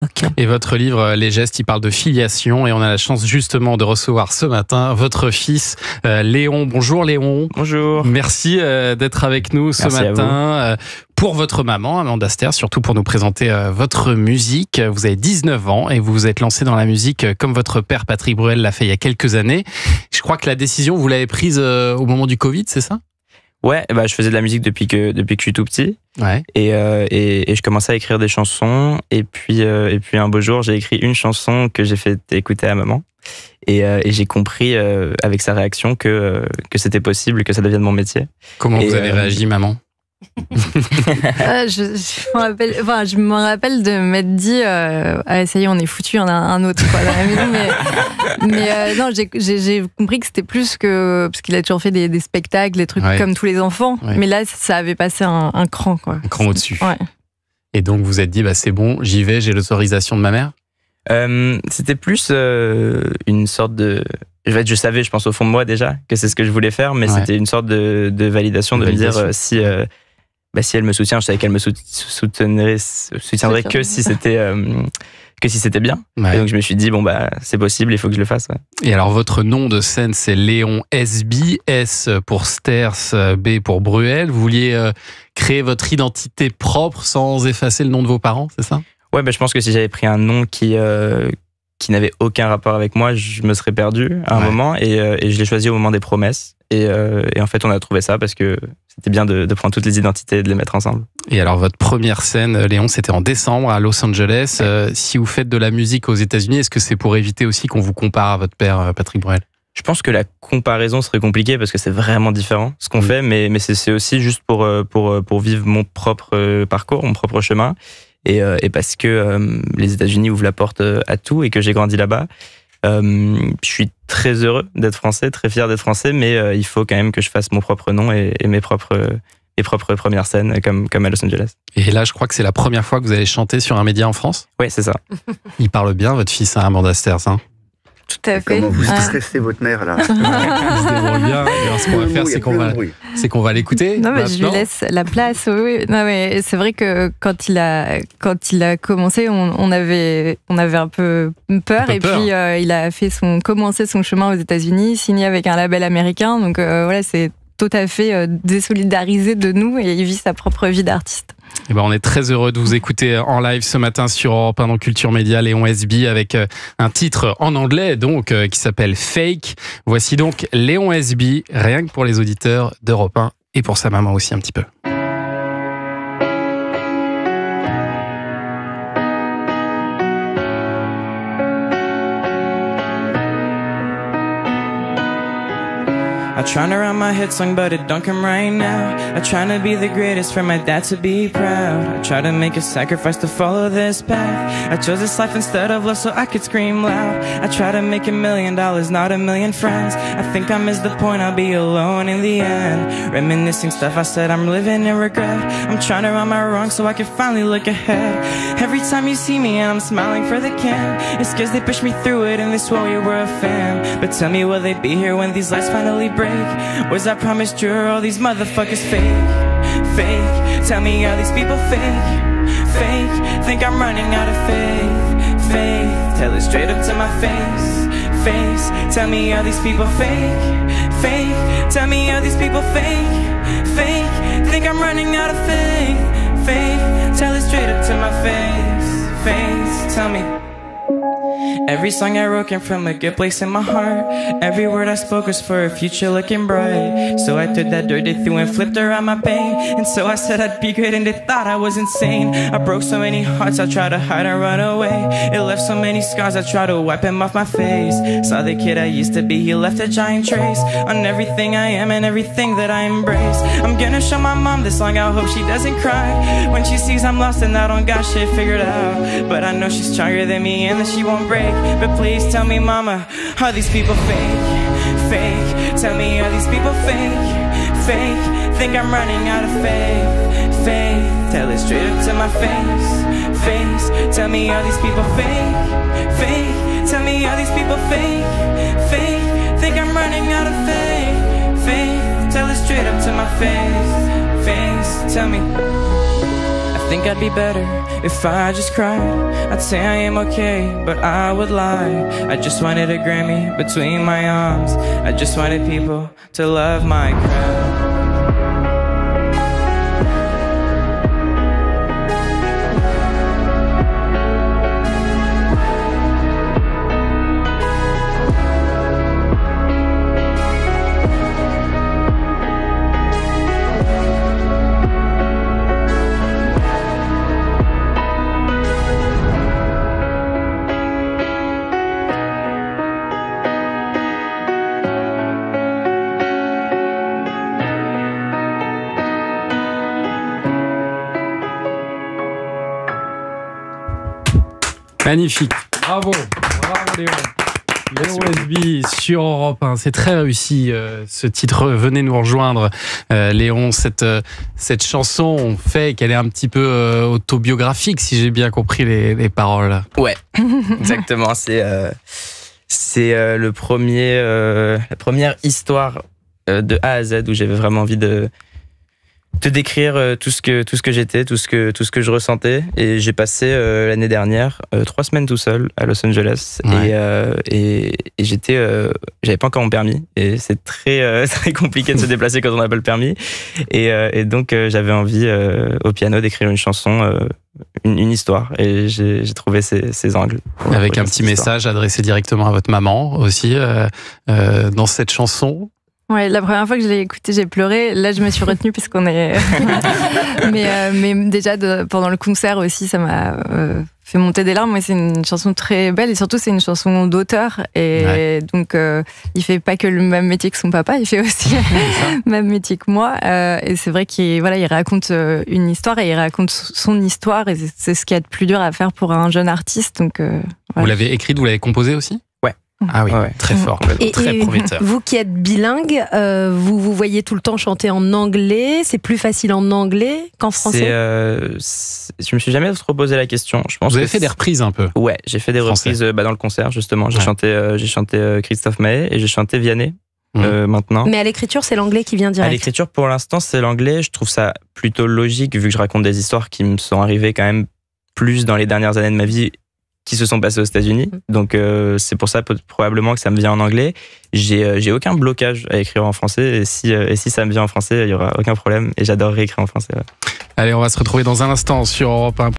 Okay. Et votre livre Les Gestes, il parle de filiation et on a la chance justement de recevoir ce matin votre fils Léon. Bonjour Léon. Bonjour. Merci d'être avec nous ce matin. Pour votre maman, Amanda Ster, surtout pour nous présenter votre musique. Vous avez 19 ans et vous vous êtes lancé dans la musique comme votre père Patrick Bruel l'a fait il y a quelques années. Je crois que la décision, vous l'avez prise au moment du Covid, c'est ça ? Ouais, bah, je faisais de la musique depuis que je suis tout petit. Ouais. Et je commençais à écrire des chansons. Et puis un beau jour, j'ai écrit une chanson que j'ai fait écouter à maman. Et j'ai compris avec sa réaction que c'était possible, que ça devienne mon métier. Comment vous avez réagi, maman ? je me rappelle de m'être dit ça y est, on est foutu, il y en a un autre quoi, dans la maison, mais non, j'ai compris que c'était plus que parce qu'il a toujours fait des spectacles, des trucs comme tous les enfants, mais là ça avait passé un cran quoi. Un cran au-dessus. Ouais. Et donc vous êtes dit c'est bon, j'y vais, j'ai l'autorisation de ma mère. C'était plus une sorte de je savais, je pense au fond de moi déjà que c'est ce que je voulais faire, mais c'était une sorte de validation de me dire si elle me soutient, je savais qu'elle me soutiendrait que si c'était bien. Ouais. Et donc je me suis dit c'est possible, il faut que je le fasse. Ouais. Et alors votre nom de scène c'est Léon SB, S pour Sters, B pour Bruel. Vous vouliez créer votre identité propre sans effacer le nom de vos parents, c'est ça ? Ouais, je pense que si j'avais pris un nom qui n'avait aucun rapport avec moi, je me serais perdu à un moment et je l'ai choisi au moment des promesses. Et en fait, on a trouvé ça parce que c'était bien de prendre toutes les identités et de les mettre ensemble. Et alors, votre première scène, Léon, c'était en décembre à Los Angeles. Si vous faites de la musique aux États-Unis, est-ce que c'est pour éviter aussi qu'on vous compare à votre père, Patrick Bruel ? Je pense que la comparaison serait compliquée parce que c'est vraiment différent ce qu'on fait, mais c'est aussi juste pour vivre mon propre parcours, mon propre chemin. Et parce que les États-Unis ouvrent la porte à tout et que j'ai grandi là-bas. Je suis très heureux d'être français, très fier d'être français, mais il faut quand même que je fasse mon propre nom et mes propres premières scènes comme à Los Angeles. Et là, je crois que c'est la première fois que vous allez chanter sur un média en France ? Oui, c'est ça. Il parle bien, votre fils, Amanda Sters, hein ? Tout à fait. Comment vous stressez votre mère là ? Il se débrouille bien. Et alors, ce qu'on va faire, c'est qu'on va l'écouter. Non, mais je lui laisse la place. Oui. Non, mais c'est vrai que quand il a commencé, on avait un peu peur. Puis il a commencé son chemin aux États-Unis, signé avec un label américain. Donc voilà, c'est tout à fait désolidarisé de nous et il vit sa propre vie d'artiste. Et on est très heureux de vous écouter en live ce matin sur Europe 1 dans Culture Média, Léon SB avec un titre en anglais donc qui s'appelle Fake. Voici donc Léon SB, rien que pour les auditeurs d'Europe 1 et pour sa maman aussi un petit peu. I tryna write my hit song, but it don't come right now. I tryna be the greatest for my dad to be proud. I try to make a sacrifice to follow this path. I chose this life instead of love so I could scream loud. I try to make $1 million, not 1 million friends. I think I missed the point, I'll be alone in the end. Reminiscing stuff I said, I'm living in regret. I'm tryna right my wrongs so I can finally look ahead. Every time you see me and I'm smiling for the can, it's cause they pushed me through it and they swore we were a fan. But tell me, will they be here when these lights finally break? Was I promised you, all these motherfuckers fake? Fake, tell me are these people fake? Fake, think I'm running out of faith? Faith, tell it straight up to my face. Tell me are these people fake? Fake, tell me are these people fake? Fake, think I'm running out of faith? Faith, tell it straight up to my face. Tell me. Every song I wrote came from a good place in my heart. Every word I spoke was for a future looking bright. So I took that dirt they threw and flipped around my pain. And so I said I'd be great and they thought I was insane. I broke so many hearts I tried to hide and run away. It left so many scars I tried to wipe them off my face. Saw the kid I used to be, he left a giant trace on everything I am and everything that I embrace. I'm gonna show my mom this song, I hope she doesn't cry when she sees I'm lost and I don't got shit figured out. But I know she's stronger than me and that she won't break. But please tell me, mama, are these people fake? Fake, tell me, are these people fake? Fake, think I'm running out of faith? Faith, tell it straight up to my face. Tell me, are these people fake? Fake, tell me, are these people fake? Fake, think I'm running out of faith? Faith, tell it straight up to my face. Tell me. think I'd be better if I just cried. I'd say I am okay, but I would lie. I just wanted a Grammy between my arms. I just wanted people to love my crowd. Magnifique, bravo Léon. Léon Westby sur Europe 1, c'est très réussi ce titre. Venez nous rejoindre, Léon. Cette chanson fait qu'elle est un petit peu autobiographique, si j'ai bien compris les paroles. Ouais, exactement. C'est la première histoire de A à Z où j'avais vraiment envie de décrire tout ce que j'étais, tout ce que je ressentais. Et j'ai passé l'année dernière 3 semaines tout seul à Los Angeles. Ouais. Et j'avais pas encore mon permis. Et c'est très très compliqué de se déplacer quand on n'a pas le permis. Et donc j'avais envie au piano d'écrire une chanson, une histoire. Et j'ai trouvé ces angles. Avec un petit message adressé directement à votre maman aussi dans cette chanson. Ouais, la première fois que je l'ai écouté, j'ai pleuré. Là, je me suis retenue parce qu'on est. mais déjà pendant le concert aussi, ça m'a fait monter des larmes. Mais c'est une chanson très belle et surtout c'est une chanson d'auteur. Et donc il fait pas que le même métier que son papa, il fait aussi le même métier que moi. Et c'est vrai qu'il raconte une histoire et il raconte son histoire. Et c'est ce qu'il y a de plus dur à faire pour un jeune artiste. Donc vous l'avez écrite, vous l'avez composée aussi? Ah oui, très fort, très prometteur. Vous qui êtes bilingue, vous voyez tout le temps chanter en anglais. C'est plus facile en anglais qu'en français? Je me suis jamais trop posé la question. Je pense vous avez fait des reprises un peu? Ouais, j'ai fait des reprises dans le concert justement. J'ai chanté Christophe Maé et j'ai chanté Vianney. Maintenant. Mais à l'écriture, c'est l'anglais qui vient direct? À l'écriture, pour l'instant, c'est l'anglais. Je trouve ça plutôt logique vu que je raconte des histoires qui me sont arrivées quand même plus dans les dernières années de ma vie, qui se sont passés aux États-Unis. Donc c'est pour ça probablement que ça me vient en anglais. J'ai aucun blocage à écrire en français et si ça me vient en français, il y aura aucun problème et j'adorerais écrire en français. Ouais. Allez, on va se retrouver dans un instant sur Europe 1.